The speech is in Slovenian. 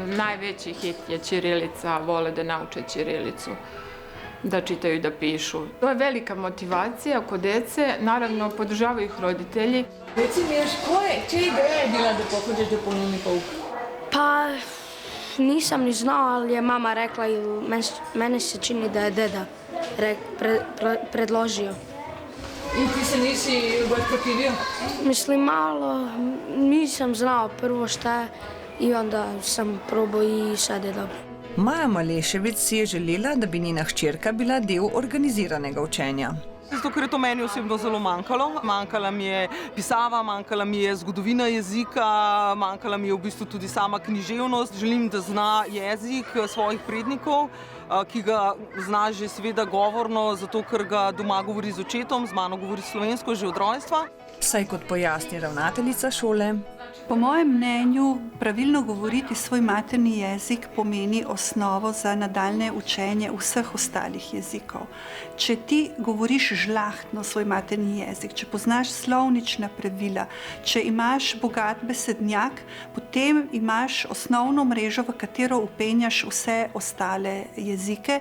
najveći hit je ćirilica, vole da nauče ćirilicu, da čitaju i da pišu. To je velika motivacija kod dece, naravno podržavaju ih roditelji. Reci mi još, čija ideja je bila da pohodeš dopolnilni pouk? Pa nisam ni znao, ali je mama rekla i meni se čini da je deda predložio. I ti se nisi baš protivio? Mislim, malo nisam znao prvo šta je i onda sam probao i sad je dobro. Maja Maleševic si je želela, da bi njena hčerka bila del organiziranega učenja. Zato, ker je to meni osebno zelo manjkalo. Manjkala mi je pisava, manjkala mi je zgodovina jezika, manjkala mi je v bistvu tudi sama književnost. Želim, da zna jezik svojih prednikov, ki ga zna že seveda govorno, zato ker ga doma govori z očetom, z mano govori slovensko že od rojstva. Saj kot pojasni ravnateljica šole, po mojem mnenju pravilno govoriti svoj materni jezik pomeni osnovo za nadaljne učenje vseh ostalih jezikov. Če ti govoriš žlahtno svoj materni jezik, če poznaš slovnična pravila, če imaš bogat besednjak, potem imaš osnovno mrežo, v katero vpenjaš vse ostale jezike,